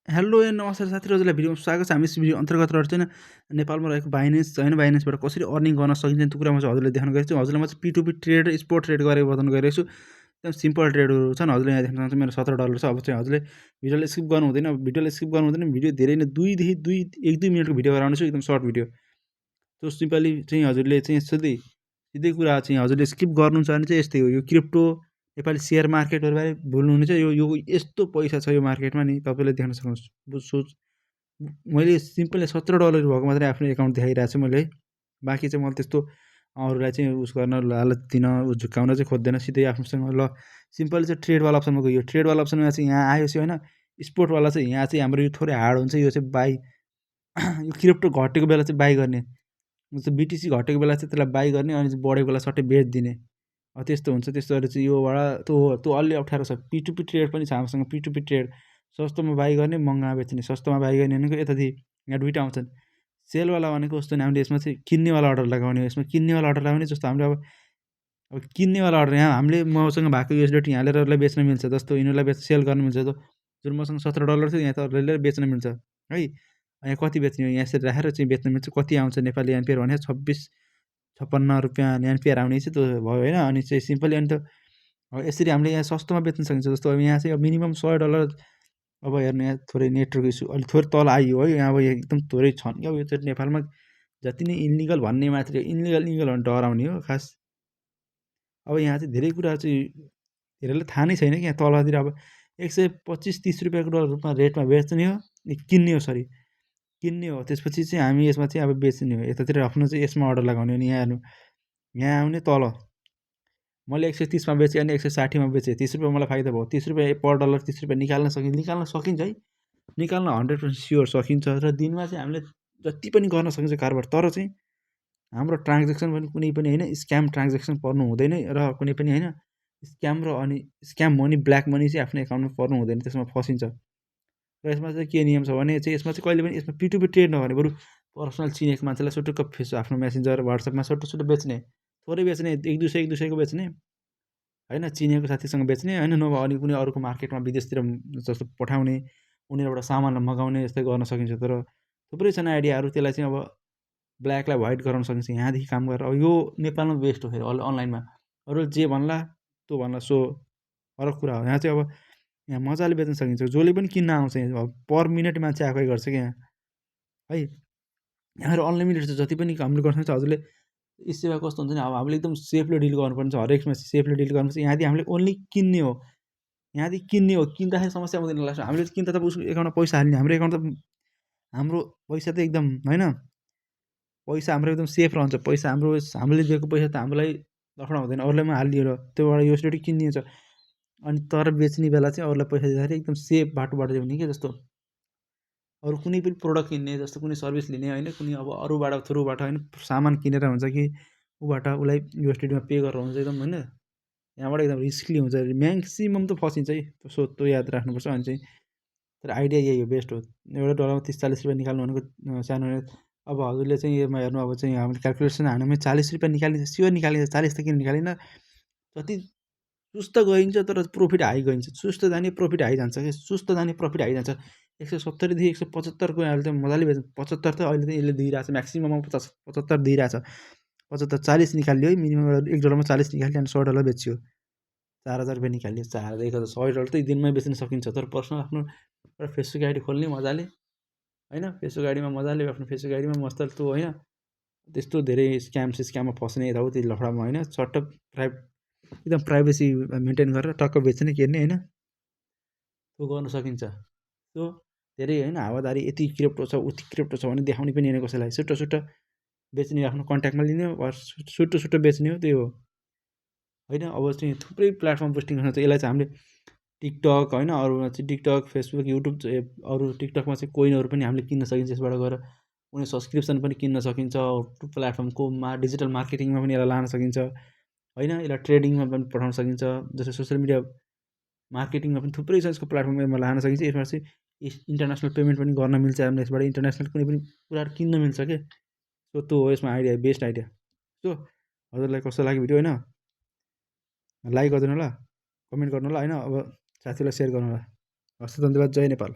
Hello and नमस्कार साथीहरु, हजुरलाई भिडियोमा स्वागत छ। हामी यस भिडियो अन्तर्गत रहेर चाहिँ नेपालमा रहेको बाइनेन्स हैन, बाइनेन्सबाट कसरी अर्निङ गर्न सकिन्छ त्यो कुरा म चाहिँ हजुरलाई देखाउन गइरहेको छु। हजुरलाई म चाहिँ P2P ट्रेड, स्पोट ट्रेड गरेको बताउन गइरहेको छु। एकदम सिम्पल ट्रेडहरू छन्। हजुरले यहाँ देख्न सक्नुहुन्छ मेरो $17 छ। अब चाहिँ हजुरले भिडियोलाई स्किप गर्नु हुँदैन। भिडियोलाई स्किप गर्नु हुँदैन। भिडियो धेरै नै 2 देखि 1-2 मिनेटको भिडियो गराउने छु, एकदम सर्ट भिडियो। सो सिम्पली चाहिँ हजुरले चाहिँ सिधै कुरा चाहिँ हजुरले स्किप गर्नुहुन्छ भने चाहिँ यस्तै हो। यो क्रिप्टो नेपाली सेयर मार्केटहरु बारे भुल्नुहुने चाहिँ यो यस्तो पैसा छ यो मार्केटमा नि तपाईले देख्न सक्नुहुन्छ। मैले सिम्पली $17 भएको मात्रै आफ्नो एकाउन्ट देखाइरहेको छु मैले है। बाँकी चाहिँ मैले त्यस्तो अरूलाई चाहिँ उस गर्न लालच दिन झुक्काउन चाहिँ खोज्दैन। सिधै आफूसँग ल सिम्पली चाहिँ ट्रेडवाला अप्सनमा गयो। ट्रेडवाला अप्सनमा चाहिँ यहाँ आएपछि हैन, स्पोर्टवाला चाहिँ यहाँ चाहिँ हाम्रो यो थोरै हार्ड हुन्छ। यो चाहिँ बाई यो क्रिप्टो घटेको बेला चाहिँ बाई गर्ने। जस्तो BTC घटेको बेला चाहिँ त्यसलाई बाई गर्ने, अनि चाहिँ बढेको बेला सट्टै बेचिदिने। त्यस्तो हुन्छ। त्यस्तो गरेर चाहिँ योबाट त्यो अलि अप्ठ्यारो छ। P2P ट्रेड पनि छ हामीसँग। P2P ट्रेड सस्तोमा बाई गर्ने, महँगामा बेच्ने। सस्तोमा बाई गर्ने भनेको यताथि यहाँ दुईटा आउँछन्। सेलवाला भनेको कस्तो भने हामीले यसमा चाहिँ किन्नेवाला अर्डर लगाउने हो। यसमा किन्नेवाला अर्डर लगाउने जस्तो हामीले अब किन्नेवाला अर्डर यहाँ हामीले मसँग भएको USDT यहाँ लिएर बेच्न मिल्छ। जस्तो यिनीहरूलाई सेल गर्न मिल्छ। जुन मसँग $17 थियो यहाँ त लिएर बेच्न मिल्छ है। यहाँ कति बेच्ने हो, यहाँ यसरी राखेर चाहिँ बेच्न मिल्छ। कति आउँछ नेपाली एम्पियर भने 26-56 रुपियाँ एम्पियर आउने चाहिँ त्यो भयो हैन। अनि चाहिँ सिम्पली अनि त यसरी हामीले यहाँ सस्तोमा बेच्न सकिन्छ। जस्तो अब यहाँ चाहिँ अब मिनिमम $100। अब हेर्नु यहाँ थोरै नेटवर्क इस्यु अलि थोरै तल आइयो है। यहाँ अब एकदम थोरै छन् क्या। यो चाहिँ नेपालमा जति नै इलिगल भन्ने मात्रै इलिगल भने डराउने हो खास। अब यहाँ चाहिँ धेरै कुरा चाहिँ धेरैलाई थाहा नै छैन कि यहाँ तलतिर अब 125-30 रुपियाँको रूपमा रेटमा बेच्ने हो, किन्ने हो सरी किन्ने हो। त्यसपछि चाहिँ हामी यसमा चाहिँ अब बेच्ने हो। यतातिर आफ्नो चाहिँ यसमा अर्डर लगाउने हो। अनि यहाँ हेर्नु यहाँ आउने तल मैले 130 मा बेचेँ अनि 160 मा बेचेँ। 30 रुपियाँ मलाई फाइदा भयो। 30 रुपियाँ पर डलर 30 रुपियाँ निकाल्न सकिन्छ है। निकाल्न 100% स्योर सकिन्छ। र दिनमा चाहिँ हामीले जति पनि गर्न सकिन्छ कारोबार। तर चाहिँ हाम्रो ट्रान्जेक्सन पनि कुनै पनि हैन स्क्याम ट्रान्जेक्सन पर्नु हुँदैन र कुनै पनि हैन स्क्याम मनी, ब्ल्याक मनी चाहिँ आफ्नो एकाउन्टमा पर्नु हुँदैन। त्यसमा फसिन्छ। र यसमा चाहिँ के नियम छ भने चाहिँ यसमा चाहिँ कहिले पनि यसमा P2P ट्रेड नगर्ने, बरु पर्सनल चिनेको मान्छेलाई सुटुक्क आफ्नो मेसेन्जर, WhatsAppमा सुटुक्क बेच्ने, थोरै बेच्ने, 1-200 को बेच्ने हैन, चिनेको साथीसँग बेच्ने हैन, नभए अनि कुनै अरूको मार्केटमा विदेशतिर जस्तो पठाउने, उनीहरूबाट सामानहरू मगाउने यस्तै गर्न सकिन्छ। तर थुप्रै छन् आइडियाहरू। त्यसलाई चाहिँ अब ब्ल्याकलाई व्हाइट गराउन सकिन्छ यहाँदेखि काम गरेर। अब यो नेपालमा बेस्ट हो फेरि अनलाइनमा। अरूले जे भन्ला त्यो भन्ला सो फरक कुरा हो। यहाँ चाहिँ अब यहाँ मजाले बेच्न सकिन्छ। जसले पनि किन्न आउँछ यहाँ अब पर मिनेट मान्छे आएकै गर्छ क्या यहाँ है। यहाँ अनलिमिटेड छ। जति पनि हामीले गर्न सक्छ। हजुरले यी सेवा कस्तो हुन्छ नि, अब हामीले एकदम सेफली डिल गर्नुपर्छ। हरेकमा सेफली डिल गर्नुपर्छ। यहाँदेखि हामीले ओन्ली किन्ने हो। यहाँदेखि किन्ने हो। किन्दाखेरि समस्या आउँदैन लास्टमा। हामीले किन्दा त उसको एकाउन्टमा पैसा हाल्ने। हाम्रो एकाउन्ट त हाम्रो पैसा त एकदम हैन, पैसा हाम्रो एकदम सेफ रहन्छ। पैसा हामीले दिएको पैसा त हामीलाई लफडा हुँदैन। अरूलाई पनि हालिदिएर त्योबाट USDT किनिन्छ। अनि तर बेच्ने बेला चाहिँ अरूलाई पैसा दिँदाखेरि एकदम सेफ बाटोबाट हुने के। जस्तो अरू कुनै पनि प्रोडक्ट किन्ने, जस्तो कुनै सर्भिस लिने हैन, कुनै अब अरूबाट थ्रुबाट हैन, सामान किनेर हुन्छ कि उबाट उसलाई USDTमा पे गरेर हुन्छ एकदम हैन। यहाँबाट एकदम रिस्कली हुन्छ। म्याक्सिमम त फसिन्छ है। सो त्यो याद राख्नुपर्छ। अनि चाहिँ तर आइडिया यही हो, बेस्ट हो। एउटा डलरमा 30-40 रुपियाँ निकाल्नु भनेको सानो। अब हजुरले चाहिँ यसमा हेर्नु, अब चाहिँ हामीले क्याल्कुलेसन हाल्नुमा 40 रुपियाँ निकालिन्छ, स्योर निकालिन्छ। 40 त किन निकालिन्न। जति सुस्त गइन्छ तर प्रफिट हाई गइन्छ। सुस्त जाने प्रफिट हाई जान्छ कि, सुस्त जाने प्रफिट हाई जान्छ। 170 देखि 175 को अहिले त मजाले बेच्छ। 75 त अहिले त यसले दिइरहेछ म्याक्सिमम 75 दिइरहेछ। 75 40 निकाल्यो है। मिनिमम $1 मा 40 निकाल्यो अनि $100 बेच्यो। 4000 रुपियाँ निकाल्यो। 100 त दिनमै बेच्न सकिन्छ। तर पर्सनल आफ्नो एउटा फेसबुक आइडी खोल्ने मजाले हैन। फेसबुक आइडीमा मजाले आफ्नो फेसबुक आइडीमा मस्त त्यो हैन, त्यस्तो धेरै स्क्याममा फस्ने यताउति लफडामा हैन, सट्ट एकदम प्राइभेसी मेन्टेन गरेर टक्क बेच्ने किन्ने हैन, त्यो गर्न सकिन्छ। त्यो धेरै हैन हावादारी यति क्रिप्टो छ उति क्रिप्टो छ भने देखाउने पनि हैन कसैलाई। सुट्ट बेच्ने, आफ्नो कन्ट्याक्टमा लिने वा सुट्ट बेच्ने हो, त्यही हो हैन। अब चाहिँ थुप्रै प्लेटफर्म पोस्टिङ गर्न छ। यसलाई चाहिँ हामीले टिकटक हैन, अरूमा चाहिँ टिकटक, फेसबुक, युट्युब अरू टिकटकमा चाहिँ कोइनहरू पनि हामीले किन्न सकिन्छ। यसबाट गएर कुनै सब्सक्रिप्सन पनि किन्न सकिन्छ। प्लेटफर्मकोमा डिजिटल मार्केटिङमा पनि यसलाई लान सकिन्छ हैन। यसलाई ट्रेडिङमा पनि पठाउन सकिन्छ। जस्तै सोसियल मिडिया मार्केटिङमा पनि थुप्रै छ यसको प्लेटफर्ममा यसमा लान सकिन्छ। यसमा चाहिँ इन्टरनेसनल पेमेन्ट पनि गर्न मिल्छ। हामीले यसबाट इन्टरनेसनल कुनै पनि कुराहरू किन्न मिल्छ के। सो त्यो हो यसमा आइडिया, बेस्ट आइडिया। सो हजुरलाई कस्तो लाग्यो भिडियो हैन, लाइक गरिदिनु होला, कमेन्ट गर्नु होला हैन। अब साथीलाई सेयर गर्नु होला। हस् त, धन्यवाद। जय नेपाल।